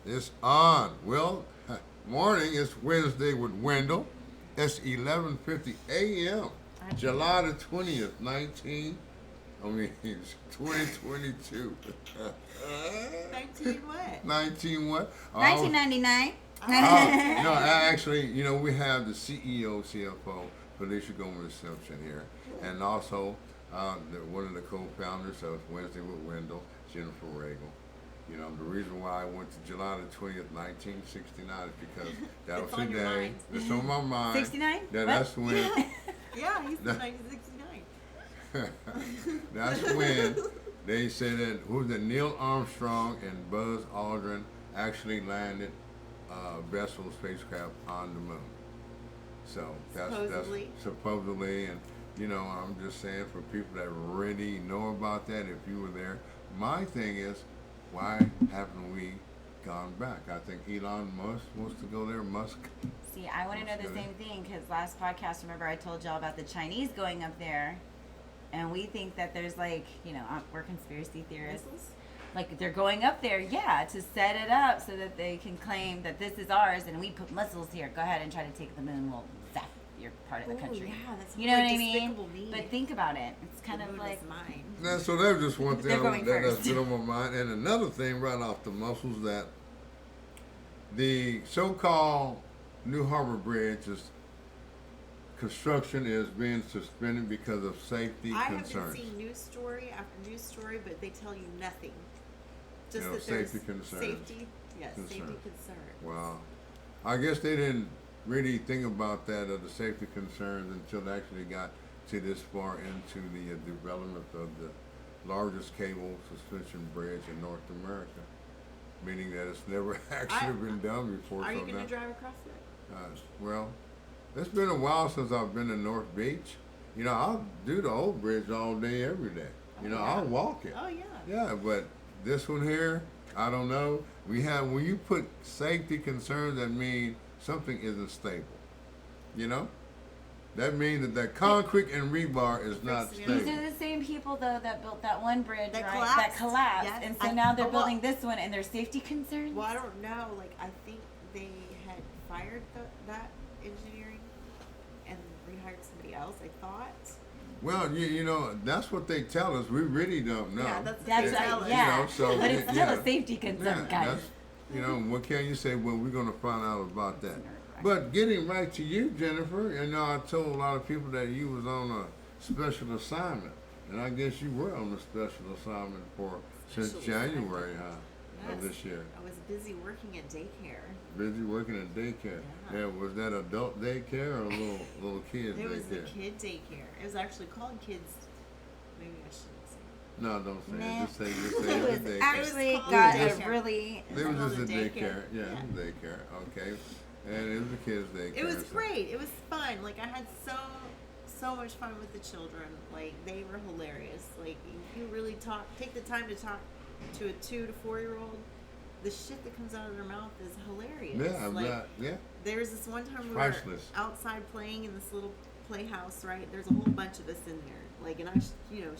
It's on. Well, morning. It's Wednesday with Wendell. It's 11:50 a.m. July the 20th, 2022. 19 what? 19 what? Oh, 1999. no, actually, we have the CEO, CFO, Felicia Gomez Reception here, and also one of the co-founders of Wednesday with Wendell, Jennifer Regal. The reason why I went to July the 20th, 1969 is because that It's was on the your day. mind. It's on my mind. 69? That's when. Yeah, he's That- 1969. That's when they said that who was it? Neil Armstrong and Buzz Aldrin actually landed Bessel spacecraft on the moon. So that's supposedly, and I'm just saying for people that really know about that, if you were there, my thing is, why haven't we gone back? I think Elon Musk wants to go there. Musk. See, I want to know the same thing because last podcast, remember I told y'all about the Chinese going up there, and we think that there's we're conspiracy theorists. Missiles? Like they're going up there, to set it up so that they can claim that this is ours and we put missiles here. Go ahead and try to take the moon. Well, zap, you're part of the country. Yeah, that's You know what I really mean? despicable mean. But think about it. It's kind The of moon like is mine. Yeah, so that's just one They're thing going that's first. been on my mind. And another thing right off the muscles that the so-called New Harbor Bridge construction is being suspended because of safety I have been concerns. seeing news story after news story, but they tell you nothing. Just You know, that safety there's concerns. safety, yes, safety Concerns. concerns. Wow. I guess they didn't really think about that of the safety concerns until they actually got to this far into the development of the largest cable suspension bridge in North America, meaning that it's never actually been done before. Are you so going to that- drive across it? Well, it's been a while since I've been to North Beach. I'll do the old bridge all day, every day. Yeah. I'll walk it. Oh, yeah. Yeah, but this one here, I don't know. When you put safety concerns, that means something isn't stable. That means that concrete and rebar is not These these stable. are the same people though that built that one bridge, That right? collapsed. That collapsed, Yes. and so now they're well, building this one, and there's safety concerns. Well, I don't know. I think they had fired that engineering and rehired somebody else, I thought. Well, that's what they tell us. We really don't know. Yeah, that's That's what they tell right, us. yeah. so But it's still yeah. a safety concern, Yeah, guys. what can you say? Well, we're going to find out about that. But getting right to you, Jennifer, I told a lot of people that you was on a special assignment, and I guess you were on a special assignment since Special January, Yes. of this year. I was busy working at daycare. Busy working at daycare. Yeah. Yeah, was that adult daycare or little kids It was the daycare? kid daycare. It was actually called kids. Maybe I shouldn't say. No, don't say Nah. it. Just say It it's was a daycare. actually It was got called a daycare. really. It was called just a a daycare. daycare. Yeah, Yeah. it was a daycare. Okay. And it was a kids' daycare. It was so- great. It was fun. I had so much fun with the children. They were hilarious. If you really take the time to talk to a 2 to 4-year-old, the shit that comes out of their mouth is hilarious. Yeah, yeah. There was this one time we Priceless. were outside playing in this little playhouse, right? There's a whole bunch of us in there. And I,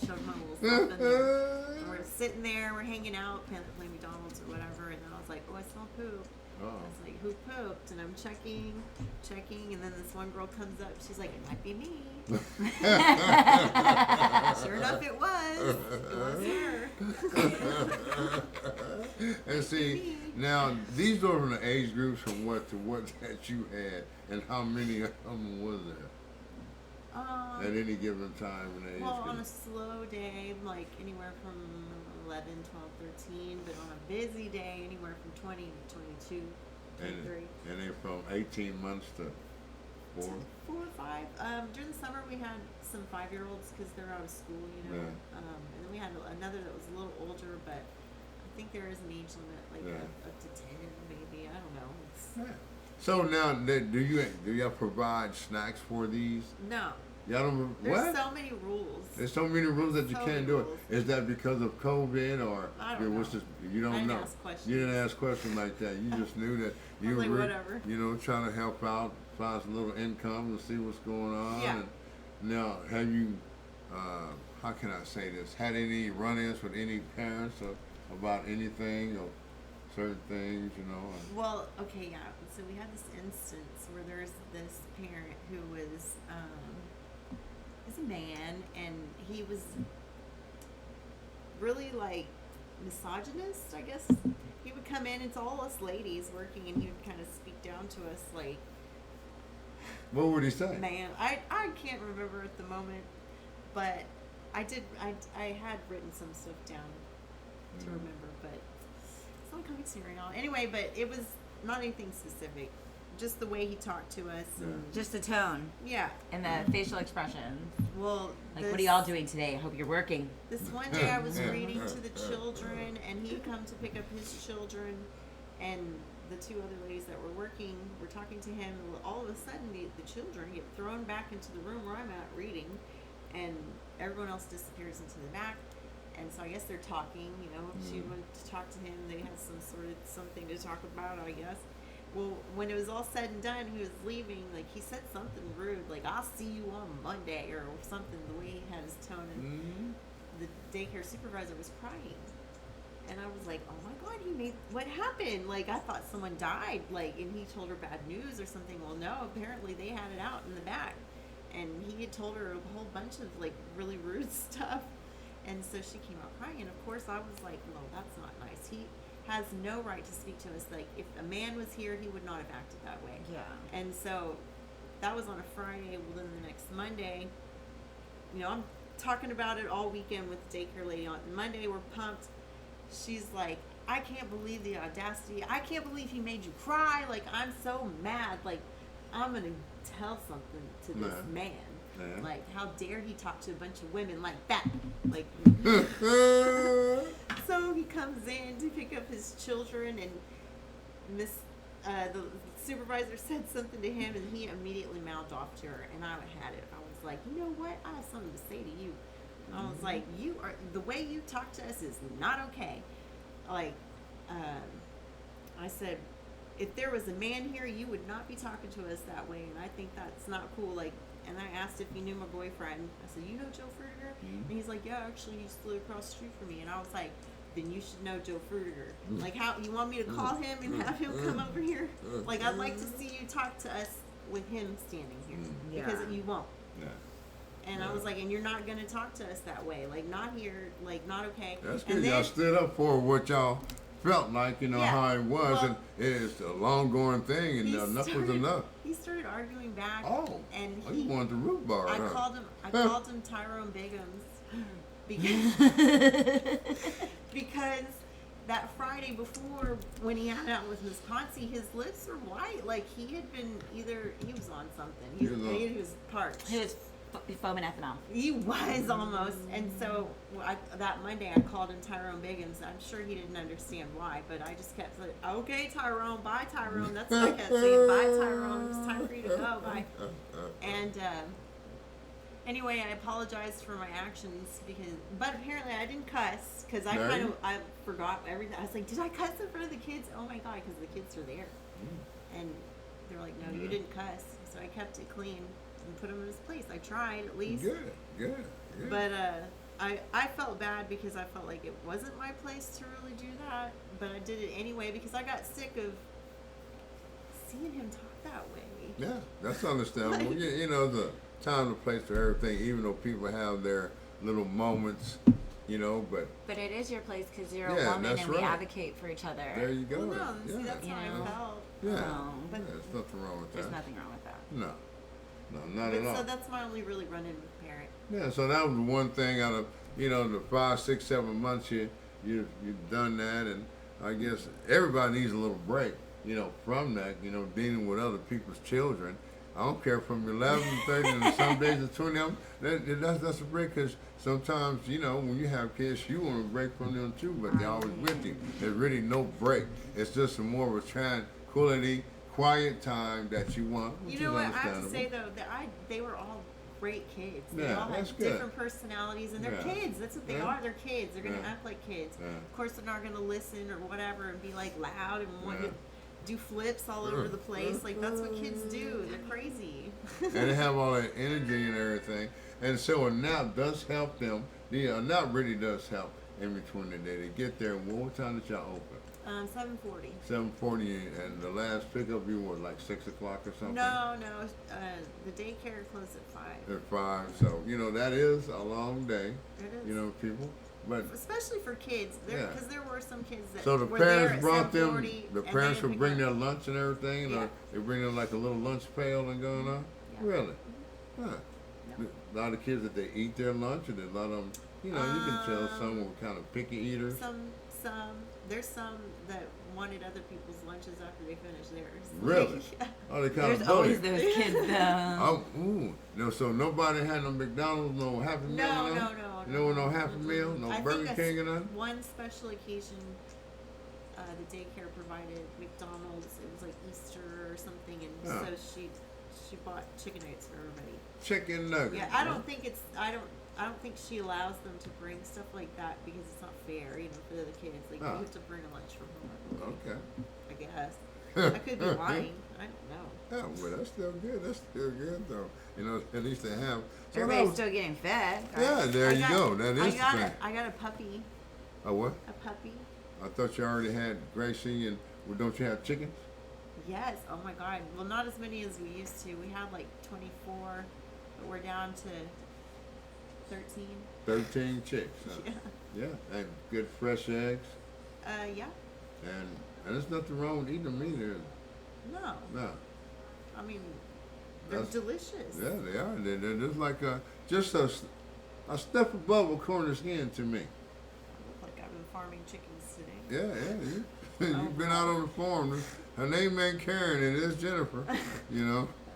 shoved my little stuff in there. And we're sitting there, we're hanging out, playing McDonald's or whatever. And then I was like, oh, I smell poop. Oh. I was like, who pooped? And I'm checking, and then this one girl comes up. She's like, it might be me. Sure enough, it was. It was her. And see, now these are from the age groups from what to what that you had, and how many of them was there at any given time in the age Well, on group? a slow day, anywhere from 11, 12, 13, but on a busy day, anywhere from 20 to 22, 23. And they from 18 months to 4. 4 or 5. During the summer, we had some 5-year-olds because they're out of school, Yeah. And then we had another that was a little older, but I think there is an age limit, Yeah. up to 10, maybe. I don't know. Yeah. So now, do y'all provide snacks for these? No. Y'all don't. There's What? so many rules. There's so many rules that you So can't many do it. rules. Is that because of COVID or I don't know. you don't I didn't know? ask questions. You didn't ask questions like that. You just knew that you I'm like, were, whatever. trying to help out, find some little income to see what's going on. Yeah. And now, have you, how can I say this? Had any run-ins with any parents about anything or certain things, you know. And, Well, okay, yeah. So we had this instance where there's this parent who was a man, and he was really like misogynist, I guess. He would come in, it's all us ladies working, and he would kind of speak down to us like, what would he say? man, I can't remember at the moment, but I had written some stuff down to remember, but it's not coming to me right now. Anyway, but it was not anything specific, just the way he talked to us. And Just the tone yeah. and the facial expressions. Well, Like, what are y'all doing today? I hope you're working. This one day I was reading to the children, and he'd come to pick up his children, and the two other ladies that were working were talking to him. All of a sudden, the children get thrown back into the room where I'm at reading, and everyone else disappears into the back. And so I guess they're talking, you know, she went to talk to him. They had some sort of something to talk about, I guess. Well, when it was all said and done, he was leaving. Like, he said something rude, like, I'll see you on Monday, or something, the way he had his tone. And the daycare supervisor was crying. And I was like, oh my God, what happened? Like, I thought someone died, like, and he told her bad news or something. Well, no, apparently they had it out in the back. And he had told her a whole bunch of, like, really rude stuff. And so she came out crying. And of course I was like, well, that's not nice. He has no right to speak to us. Like, if a man was here, he would not have acted that way. Yeah. And so that was on a Friday. Well, then the next Monday, you know, I'm talking about it all weekend with the daycare lady. On Monday, we're pumped. She's like, I can't believe the audacity. I can't believe he made you cry. Like, I'm so mad. Like, I'm going to tell something to this man. Yeah. Like, how dare he talk to a bunch of women like that? Like, so he comes in to pick up his children, and the supervisor said something to him, and he immediately mouthed off to her, and I had it. I was like, you know what? I have something to say to you. I was like, the way you talk to us is not okay. Like, I said, if there was a man here, you would not be talking to us that way, and I think that's not cool. Like, and I asked if he knew my boyfriend. I said, you know Joe Frudiger? And he's like, yeah, actually, he used to live across the street from me. And I was like, then you should know Joe Frudiger. Like, how you want me to call him and have him come over here? Like, I'd like to see you talk to us with him standing here, because you won't. Yeah. And I was like, and you're not going to talk to us that way. Like, not here. Like, not okay. That's And good. then- Y'all stood up for what y'all felt like, you know, Yeah. how it was, Well, and it's a long going thing, and he enough was started- enough. He started arguing back. Oh, and you wanted the root bar, I huh? called him Tyrone Biggums because that Friday before, when he had out with Miss Ponce, his lips were white. Like, he had been he was on something. He was parched. He was foaming ethanol. He was almost. And so that Monday I called him Tyrone Biggums. I'm sure he didn't understand why, but I just kept saying, okay, Tyrone, bye, Tyrone. That's what I kept saying. Bye, Tyrone. It's time for you to go. Bye. And anyway, I apologized for my actions, but apparently I didn't cuss, because I forgot everything. I was like, did I cuss in front of the kids? Oh my God, because the kids were there. And they're like, no, you didn't cuss. So I kept it clean and put him in his place. I tried, at least. Good. But I felt bad, because I felt like it wasn't my place to really do that, but I did it anyway, because I got sick of seeing him talk that way. Yeah, that's understandable. Like- you know, the time and place for everything, even though people have their little moments, you know, but But it is your place, because you're Yeah, a woman that's and we right. advocate for each other. there you go. Well, no, see, yeah. that's You how know? I felt. Yeah, But- there's nothing wrong with There's that. nothing wrong with that. No, not But at all. so that's my only really run-in with parent. Yeah, so that was one thing out of, you know, the 5, 6, 7 months you've done that, and I guess everybody needs a little break, you know, from that, you know, dealing with other people's children. I don't care from 11, 30, and some days to 20 of them. That's a break, because sometimes, you know, when you have kids, you want a break from them too, but they're always with you. There's really no break. It's just more of a tranquility, quiet time that you want, which You know is what? I have to understandable. say though that they were all great kids. They Yeah, all that's have good. different personalities, and they're Yeah. kids. That's what they Yeah. are. They're kids. They're gonna Yeah. act like kids. Yeah. Of course, they're not gonna listen or whatever and be like loud and want Yeah. to do flips all over the place. Like, that's what kids do. They're crazy. And they have all that energy and everything. And so a nap does help them. A nap really does help in between the day. They get there, and what time did y'all open? 7:40. 7:40, and the last pickup you was like 6 o'clock or something. No. The daycare closed at 5. At 5, so that is a long day. It is. People, but Especially for kids, Yeah. because there were some kids that so the were there parents at brought them. 7:40 The and parents they would didn't bring pick their up. lunch and everything, Yeah. or they bring them like a little lunch pail and going on. Yeah. Really? Huh. Yep. A lot of kids that they eat their lunch, and a lot of them, you can tell some were kind of picky eaters. There's some that wanted other people's lunches after they finished theirs. Really? Yeah. Oh, they kind There's of always those kids though. Oh, ooh. No, so nobody had no McDonald's, no Happy Meal, No. no Happy Meal, no I Burger think King or nothing. one special occasion, the daycare provided McDonald's. It was like Easter or something, and Oh. so she bought chicken nuggets for everybody. Chicken nuggets. Yeah, I don't think she allows them to bring stuff like that because it's not fair, for the kids. Like Oh. you have to bring a lunch from home. Okay. I guess. I could be lying. I don't know. Yeah, well, that's still good. That's still good, though. At least they have. So Everybody's still getting fed. yeah, there you go. That is the thing. I got a puppy. A what? A puppy. I thought you already had Gracie, and don't you have chickens? Yes. Oh my God. Well, not as many as we used to. We had like 24, but we're down to 13. 13 chicks. Huh? Yeah. Yeah, and good fresh eggs, Yeah. and there's nothing wrong with eating them either. No. No. I mean, they're That's- delicious. Yeah, they are. They're just like just a step above a corner skin to me. I look like I've been farming chickens today. Yeah. You've been out on the farm. Her name ain't Karen, it is Jennifer.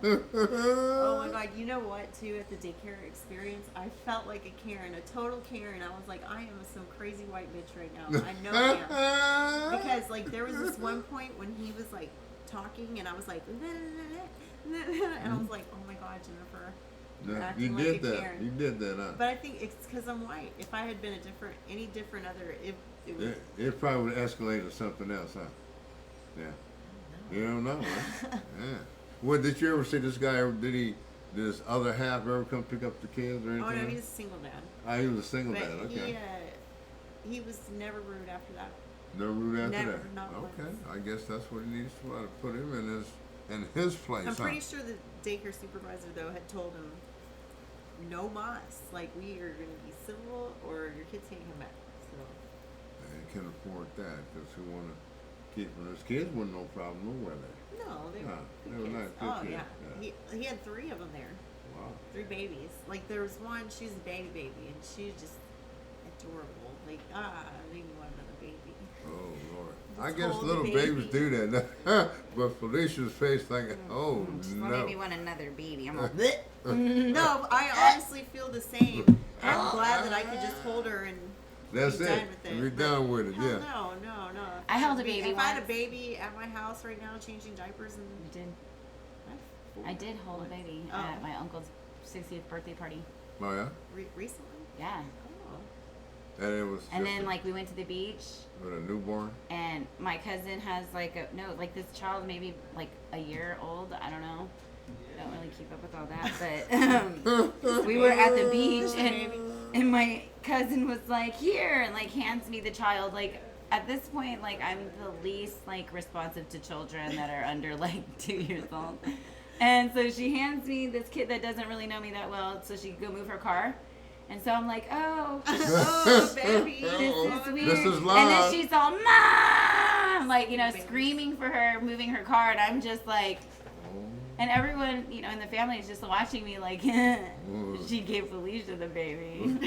Oh my God. You know what, too, at the daycare experience, I felt like a Karen, a total Karen. I was like, I am some crazy white bitch right now. I know I am. Because, like, there was this one point when he was, like, talking, and I was like, and I was like, oh my God, Jennifer. You're Yeah, acting you like did a that. Karen. You did that, huh? But I think it's because I'm white. If I had been any different other, it would. It probably would escalate to something else, huh? Yeah. You don't know, huh? Yeah. Well, did you ever see this guy? Did this other half ever come pick up the kids or anything? Oh no, he's a single dad. Ah, he was a single But dad. Okay. he was never rude after that. No rude after Never, that. not Okay. once. I guess that's what he needs to put him in his place. I'm huh? pretty sure the daycare supervisor though had told him, no mas. Like we are going to be civil, or your kids can't come back. So. They can afford that because who want to keep them? His kids wasn't no problem nowhere there. No, they were They good were kids. nice, good Oh kids, yeah. He had 3 of them there. Wow. 3 babies. Like there was one, she was a baby, and she was just adorable. Like I didn't want another baby. Oh Lord. Just I guess hold the little baby. babies do that. But Felicia's face thinking, oh Just no. made me want another baby. I'm like, No, I honestly feel the same. I'm glad that I could just hold her and That's be it. done with it. Be But done with it, hell yeah. No. I held a baby If I had a once. baby at my house right now, changing diapers, and I did hold a baby Oh. at my uncle's 60th birthday party. Oh yeah? recently. Yeah. Oh. And it was And just then like we went to the beach, with a newborn. and my cousin has like this child maybe like a year old. I don't know. I don't really keep up with all that, but we were at the beach, and my cousin was like, here, and like hands me the child. Like at this point, like I'm the least like responsive to children that are under like 2 years old. And so she hands me this kid that doesn't really know me that well, so she could go move her car. And so I'm like, oh, Oh, baby. this is weird. This is And live. then she's all, Mom! Like, screaming for her, moving her car. And I'm just like, and everyone, in the family is just watching me like, she gave Felicia the baby.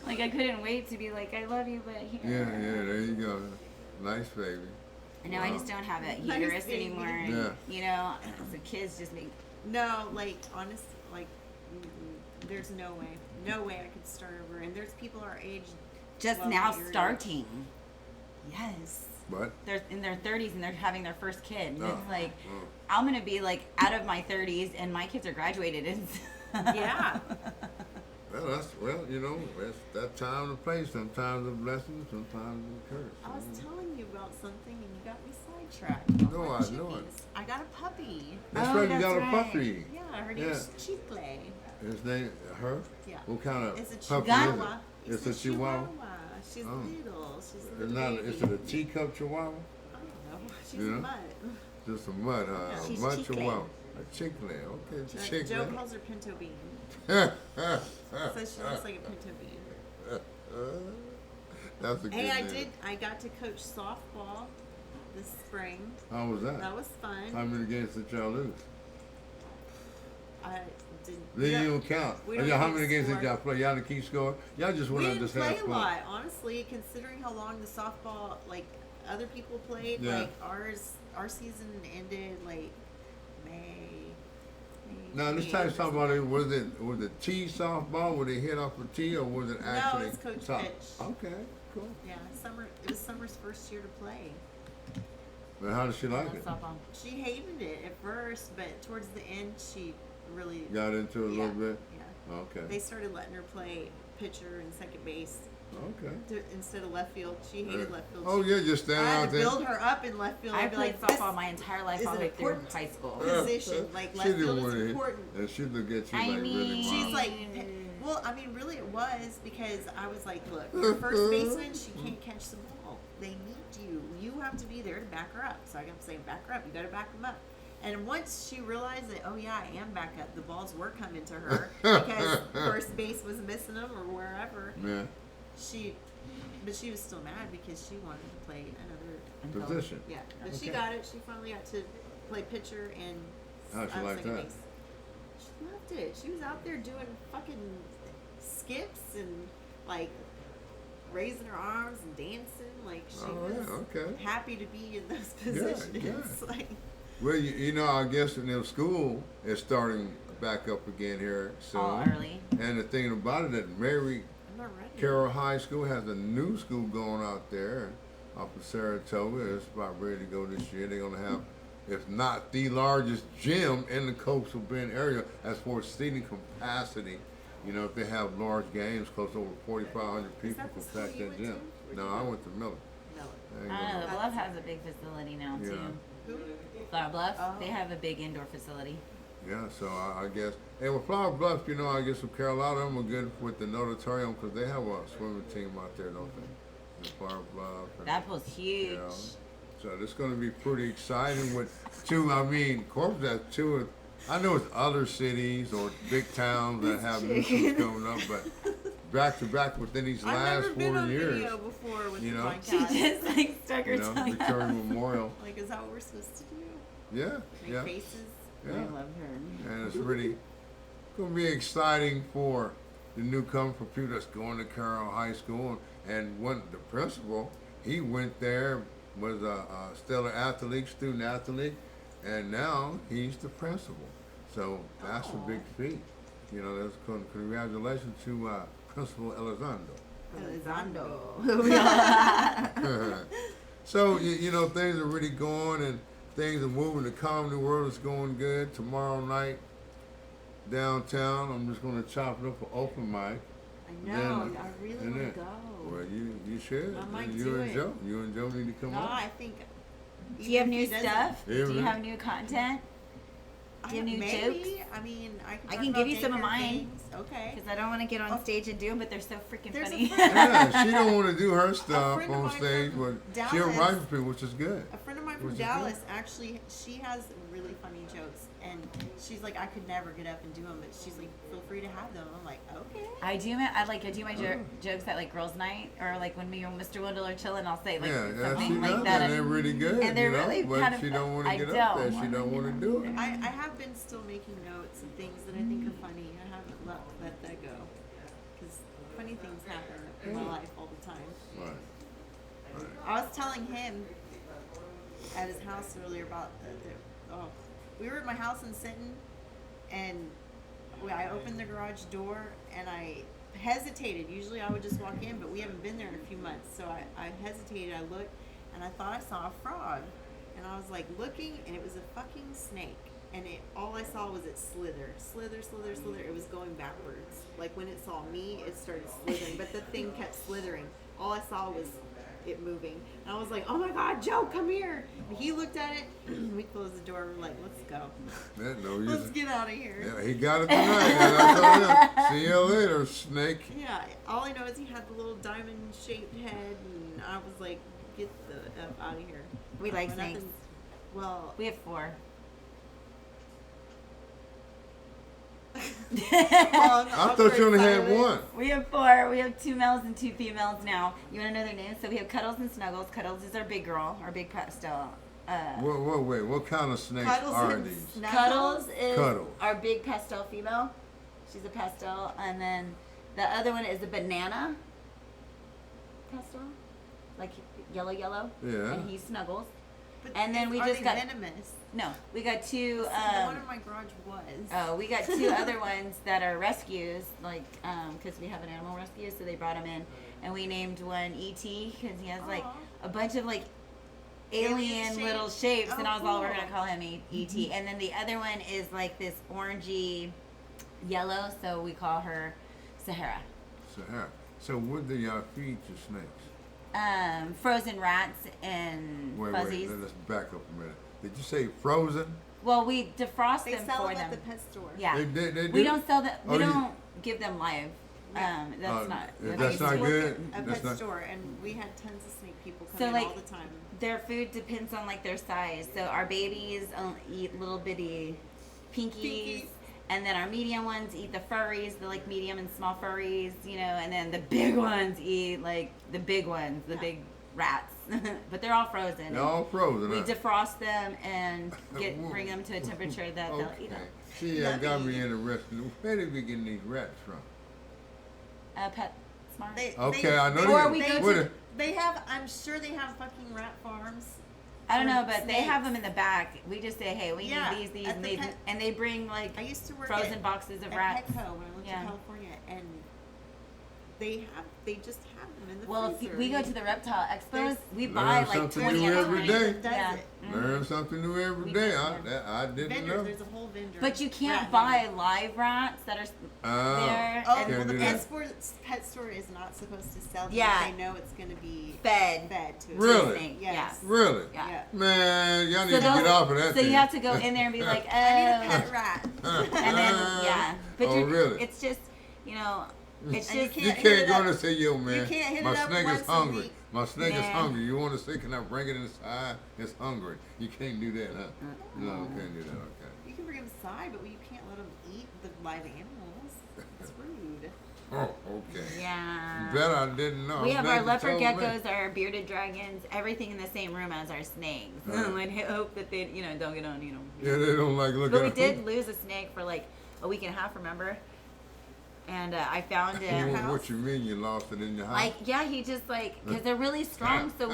Like, I couldn't wait to be like, I love you, but here. Yeah, there you go. Nice baby. And now I just don't have that Nice uterus baby. anymore. And, the kids just make. No, like honestly, like there's no way I could start over. And there's people our age. Just well, now your age. starting. Yes. But They're in their 30s and they're having their first kid. And Oh. it's like, I'm going to be like out of my 30s and my kids are graduated. Yeah. that's that time and place. Sometimes a blessing, sometimes a curse. I was telling you about something and you got me sidetracked. about No, my I know it. chickies. I got a puppy. That's Oh, right. You that's got a right. puppy. Yeah, her name's Chicle. His name, her. Yeah. What kind of It's a puppy is it? Chihuahua. It's a Chihuahua. she's Oh. little. She's a It's little not. baby. Is it a teacup chihuahua? I don't know. She's You a know? mutt. Just a mud, Yeah. She's mud chicle. chihuahua. A chicle. Okay, Joe chicle. calls her pinto bean. That's Says she looks like a pinto bean. a good Hey, name. I got to coach softball this spring. How was that? That was fun. How many games did y'all lose? I did. Then you don't count. we don't How keep many games did score. y'all play? Y'all didn't keep score? Y'all just We went out didn't just had play a fun. lot, honestly. Considering how long the softball, like other people played, Yeah. like our season ended like May. Now this May, time April. talking about it, was it T softball? Were they hit off a T or was it actually? it's coach top? pitch. Okay, cool. Yeah, it was Summer's first year to play. But how did she like it? Softball. She hated it at first, but towards the end, she really Got into it a yeah, little bit. Yeah. Okay. They started letting her play pitcher and second base Okay. instead of left field. She hated left field. Oh She- yeah, just stand I had out to there. build her up in left field. I I'd be played like, softball this my entire life is all the an way through important high school. position. Like She left didn't field want is to hit, important. and she'd look at you I like really mean- She's wild. like, well, I mean, really, it was because I was like, look, your first baseman, she can't catch the ball. They need you. You have to be there to back her up. So I kept saying, back her up. You got to back them up. And once she realized that, oh yeah, I am back up, the balls were coming to her because first base was missing them or wherever. Yeah. But she was still mad because she wanted to play another. Position. Yeah, but she Okay. got it. She finally got to play pitcher and How'd she like second that? base. She loved it. She was out there doing fucking skips and like raising her arms and dancing. Like she Oh was yeah. Okay. happy to be in those Yeah, positions. yeah. Like Well, you know, I guess in their school is starting back up again here soon. All early. And the thing about it, that Mary I'm not ready. Carroll High School has a new school going out there off of Saratoga. It's about ready to go this year. They're gonna have, if not the largest gym in the coastal Bend area as far as seating capacity. You know, if they have large games, close to over 4,500 people that the can school pack you that went gym. to? No, I went to Miller. No. I ain't I don't know. gonna- The Bluff has a big facility now Yeah. too. Who? Flower Bluff, Oh. they have a big indoor facility. Yeah, so I guess. And with Flower Bluff, you know, I guess with Carroll, a lot of them are good with the Notatorium because they have a swimming team out there, don't they? In Flower Bluff. And, That pool's huge. you know, so it's going to be pretty exciting with two. I mean, Corpus has two. I know it's other cities or big towns that have new schools coming up, but back to back within these I've last never been 4 on years, video before with you the know? She podcast. just like stuck her you know, tongue Victoria out. Memorial. Like, is that what we're supposed to do? Yeah, Make yeah, faces? I yeah. love her. And it's really going to be exciting for the newcomer, for people that's going to Carroll High School. And when the principal, he went there, was a stellar athlete, student athlete, and now he's the principal. So that's a big feat. You know, that's congratulations to Principal Elizondo. Elizondo. So, you know, things are really going and things are moving. The comedy world is going good. Tomorrow night, downtown, I'm just going to chop it up for open mic. I know. Then- I really and want then- to go. Well, you should. I might you do and it. Joe. You and Joe need to come No, on. I think. Do you have even new if he doesn't- stuff? Yeah, Do you man. have new content? I Do you have new maybe. jokes? I mean, I I can. can talk give you about some of daycare mine. things. Okay. Because I don't want to get on Oh. stage and do them, but they're so freaking There's a funny. friend- Yeah, she don't want to do her stuff friend of on mine stage, from but she'll Dallas- write for people, which is good. A friend of mine Which from is good. Dallas actually, she has really funny jokes, and she's like, I could never get up and do them, but she's like, feel free to have them. I'm like, okay. I do my jokes at like girls' night or like when me and Mr. Wendell are chilling. I'll say like Yeah, she something like does, that. and they're really good. and they're you know, really but kind of- she don't want to I get up there. don't She don't want to do it. I have been still making notes and things that I think are funny. I haven't let that go, because funny things happen in my life all the time. Right. I was telling him at his house earlier about we were at my house in Sinton, and I opened the garage door and I hesitated. Usually I would just walk in, but we haven't been there in a few months, so I hesitated. I looked and I thought I saw a frog, and I was like looking, and it was a fucking snake. And all I saw was it slither. It was going backwards. Like when it saw me, it started slithering, but the thing kept slithering. All I saw was it moving. And I was like, oh my God, Joe, come here. And he looked at it. We closed the door. We're like, let's go. Man, no Let's use. get out of here. Yeah, he got it tonight. And I told him, see you later, snake. Yeah, all I know is he had the little diamond-shaped head, and I was like, get the F out of here. We like Nothing- snakes. Well, We have 4. I thought you only had one. We have 4. We have 2 males and 2 females now. You want to know their names? So we have Cuddles and Snuggles. Cuddles is our big girl, our big pastel. Wait, what kind of snakes Cuddles are and these? Snuggles? Cuddles is Cuddles. our big pastel female. She's a pastel. And then the other one is a banana pastel. Like yellow. Yeah. And he Snuggles. But And then we are just they got- venomous. No, we got 2. The one in my garage was. We got 2 other ones that are rescues, like, because we have an animal rescue, so they brought him in, and we named one E.T. because he has like Aw. a bunch of like Alien alien little shape. shapes, and Oh, I was all, we're cool. gonna call him E.T. And then the other one is like this orangey yellow, so we call her Sahara. Sahara. So what do y'all feed your snakes? Frozen rats and fuzzies. Let's back up a minute. Did you say frozen? Well, we defrost They them sell for them them. at the pet store. Yeah. They We do? don't sell them. Oh, We you- don't give them live. That's not. That's I used not to work good? at a That's pet not- store, and we had tons of snake people come So, in like, all the time. Their food depends on like their size. So our babies eat little bitty pinkies, Pinkies. and then our medium ones eat the furries, the like medium and small furries, you know, and then the big ones eat like the big ones, the Yeah. big rats. But they're all frozen. They're all frozen. We huh? defrost them and bring them to a temperature that they'll eat them. See, I got me interested. Where did we get these rats from? Pet Smart. Okay, I know Or they- we go where to- the- They have. I'm sure they have fucking rat farms. I don't know, for but they snakes. have them in the back. We just say, hey, we Yeah, need these, at and the they pet- and they bring like I used to work frozen at, boxes of at rats. Petco when I lived Yeah. in California, and they just have them in the Well, freezer. if we go to the reptile expos, There's- we Learn buy like something 20 new at a every time. day. Does Yeah. it? Learn something new every We day. do, I didn't Vendors, know. there's a whole vendor. But you can't rat buy vendor. live rats that are Oh. there Oh, and well, Can't the do pet store is not supposed to sell them. Yeah. They know it's going to be fed. fed to a Really? snake. Yeah. Yes. Really? Yeah. Yeah. Man, y'all need So to get those- off of that. So you thing. have to go in there and be like, oh, I need a pet rat. and then yeah. But Oh, really? it's just, you know, it's And you just You can't hit can't it go up. in and say, yo, man, can't hit my it up snake once is a hungry. week. My snake is Nah. hungry. You want to say, can I bring it inside? It's hungry. You can't do that, huh? No, you can't do that. Okay. You can bring them inside, but you can't let them eat the live animals. It's rude. Oh, okay. yeah. Bet I didn't know. We I'm have glad our you leopard told me. geckos, our bearded dragons, everything in the same room as our snakes. I hope that they, you know, don't get on, you know. Yeah, they don't like looking But we at did lose a snake for like a week and a half, remember? And I found him. What you mean you lost it in your house? Like, yeah, he just like, because they're really strong. So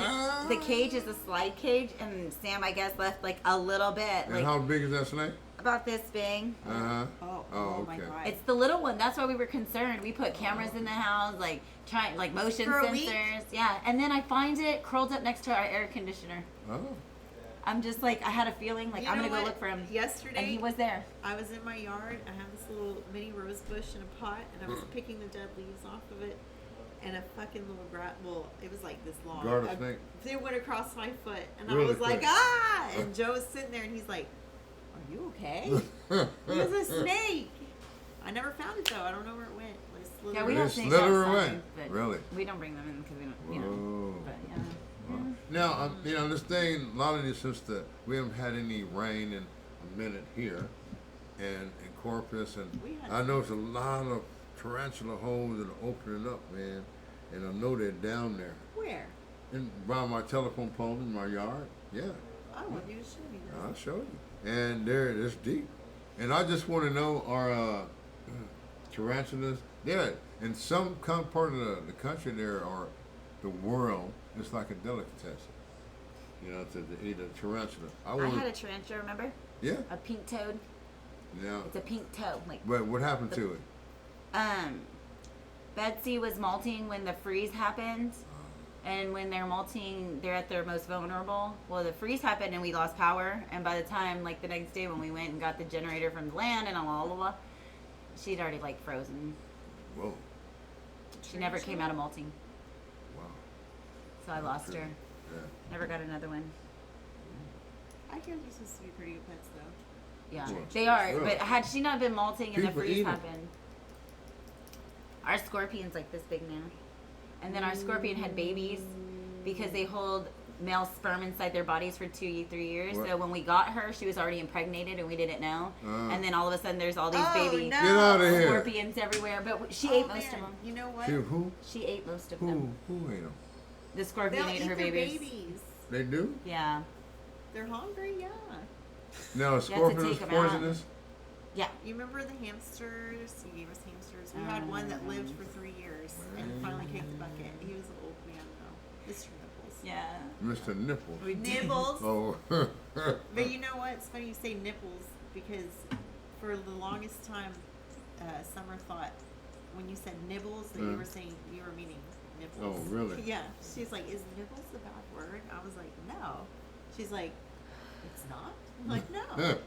the cage is a slide cage, and Sam, I guess, left like a little bit, and like how big is that snake? about this big. Uh-huh. Oh my okay. God. It's the little one. That's why we were concerned. We put cameras in the house, like trying, like motion For a sensors. week? Yeah, and then I find it curled up next to our air conditioner. Oh. I'm just like, I had a feeling like You I'm know gonna go what? look for him. Yesterday, And he was there. I was in my yard. I have this little mini rose bush in a pot, and I was picking the dead leaves off of it. And a fucking little well, it was like this long. Garter snake? It went across my foot, and I Really was like, quick. ah! And Joe was sitting there, and he's like, "Are you okay?" It was a snake. I never found it though. I don't know where it went. Like, slithered Yeah, we They have snakes slither outside, away. but Really? we don't bring them in because we don't, you know. Whoa. But yeah. Now, you know, this thing, a lot of this since we haven't had any rain in a minute here, and in Corpus, and We had I know there's a lot of tarantula holes that are opening up, man, and I know they're down there, Where? and by my telephone pole in my yard. Yeah, I want you to show me this. I'll show you. And it's deep, and I just want to know are tarantulas there in some part of the country there or the world? It's like a delicatessen, you know, to eat a tarantula. I had a tarantula, remember? Yeah. A pink toad. Yeah. It's a pink toe. Like, But what happened to it? Betsy was molting when the freeze happened. And when they're molting, they're at their most vulnerable. Well, the freeze happened and we lost power. And by the time, like the next day when we went and got the generator from the land and blah, she'd already like frozen. Whoa. She never came out of molting. Wow. So I lost her. Yeah. Never got another one. I hear they're supposed to be pretty good pets, though. Yeah, Well, they are. yeah. But had she not been molting and the People eat freeze 'em. happened, our scorpion's like this big now. And then our scorpion had babies because they hold male sperm inside their bodies for 2 3 years. What? So when we got her, she was already impregnated and we didn't know. And then all of a sudden, there's all these Oh, baby no. Get out of here. scorpions everywhere. But she Oh, ate most man. of them. You know what? See, who? She ate most of them. Who ate them? The scorpion They'll ate eat her their babies. babies. They do? Yeah. They're hungry, yeah. No, a scorpion is take 'em out. poisonous. Yeah. You remember the hamsters? You gave us hamsters. We had one that lived for 3 years and finally kicked the bucket. He was an old man, though. Mr. Nipples. Yeah. Mr. Nipple. We did. Nibbles. Oh. But you know what? It's funny you say nipples because for the longest time, Summer thought when you said nibbles that you were saying you were meaning nipples. Oh, really? Yeah. She's like, is nibbles a bad word? I was like, no. She's like, it's not? I'm like, no.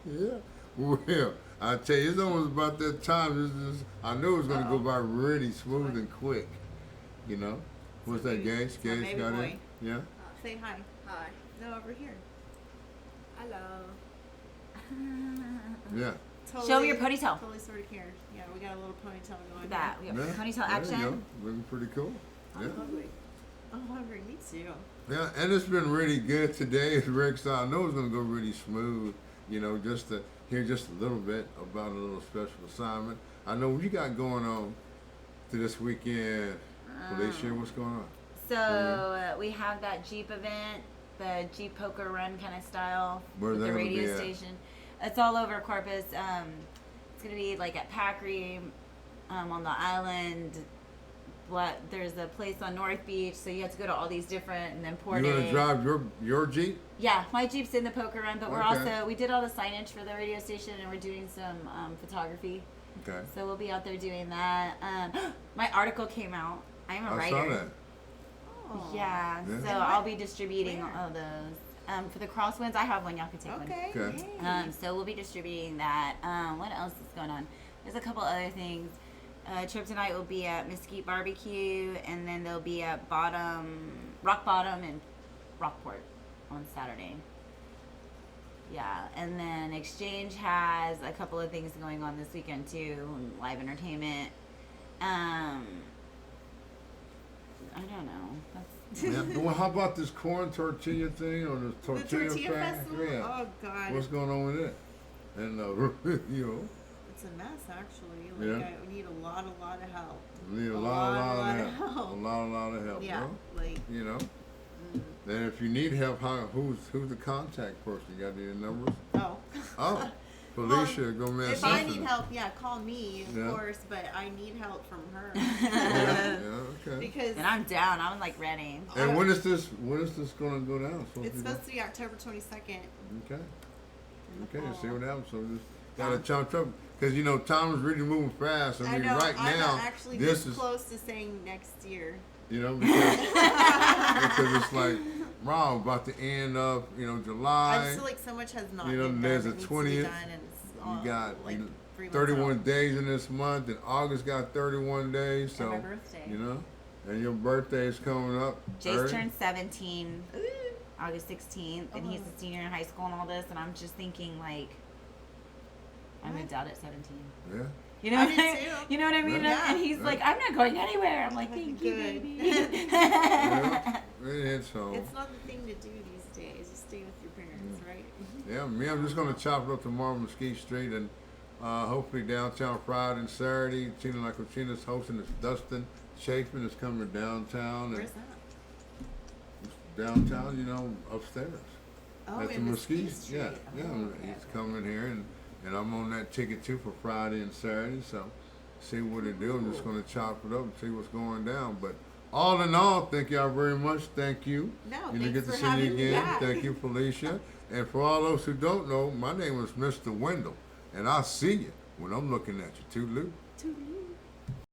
Yeah. Well, I tell you, it's almost about that time. I knew it was going to go by really smooth and quick. You know? What's that, Gage? my Gage baby got boy. it? Yeah? Say hi. Hi. No, over here. Hello. Yeah. Show me your ponytail. Totally sort of care. Yeah, we got a little ponytail going. Look at that. We Yeah. have ponytail There you action. go. Looking pretty cool. Yeah. I'm hungry. I'm hungry. Me too. Yeah, and it's been really good today. As Rick said, I know it's going to go really smooth, you know, just to hear just a little bit about a little special assignment. I know what you got going on to this weekend. Felicia, what's going on? So we have that Jeep event, the Jeep poker run kind of style Where's with that the gonna be radio at? station. It's all over Corpus. It's gonna be like at Packery, on the island. There's a place on North Beach, so you have to go to all these different, and then Port You're going A. to drive your Jeep? Yeah, my Jeep's in the poker run, but we're Okay. we did all the signage for the radio station, and we're doing some photography. Okay. So we'll be out there doing that. My article came out. I'm a I writer. saw that. Oh. Yeah, Yeah. so I'll be distributing Where? all those. For the crosswinds, I have one. Y'all can take Okay. Okay. yay. So we'll be distributing that. What else is going on? There's a couple other things. Trip tonight will be at Mesquite Barbecue, and then they'll be at Rock Bottom and Rockport on Saturday. Yeah, and then Exchange has a couple of things going on this weekend too, live entertainment. I don't know. That's Yeah. Well, how about this corn tortilla thing or the The tortilla, tortilla festival? Yeah. Oh, God. What's going on with it? And, you know, It's a mess, actually. Yeah. Like, I need a lot of help. we need a A lot lot of of help. help. A lot of help. Yeah, Well, like, you know. Then if you need help, who's the contact person? You got any numbers? oh. Oh, Felicia Gomez. If I something. need help, yeah, call me, of Yeah. course, but I need help from her. Yeah, okay. Because and I'm down. I'm like ready. And when is this gonna go down? it's supposed to be October 22nd. Okay. in the Okay, fall. see what happens. So just gotta chomp up because you know time is really moving fast. I I mean, know, right I'm now actually this this is close to saying next year. you know because it's like wow about the end of I July. just feel like so much has not You know, been there's done a that needs to be 20th. done, and it's all, You got like 3 months 31 out. days in this month, and August got 31 days. And So my birthday. you know, and your birthday is coming up. Jace early. turned 17 Ooh. August 16th, and he's a senior in high school and all this, and I'm just thinking like, I moved out at 17. Yeah. You know I what did I mean? too. You know what I mean? Yeah. And he's like, I'm not going anywhere. I'm like, thank you, Good. baby. Yeah. It's so. It's not the thing to do these days. You stay with your parents, right? Yeah, me, I'm just gonna chop it up tomorrow on Mesquite Street and hopefully downtown Friday and Saturday. Tina like Tina's hosting this Dustin Chapin is coming downtown and Where's that? downtown, you know, upstairs. Oh, At the in Mesquite. Street. Yeah, Oh, yeah. okay, He's okay. coming here and I'm on that ticket too for Friday and Saturday, so see what they do. I'm just gonna chop it up and see what's going down. But all in all, thank y'all very much. Thank you. No, You thanks get to for see you having me again. back. Thank you, Felicia. And for all those who don't know, my name is Mr. Wendell, and I'll see you when I'm looking at you too, Lou. To you.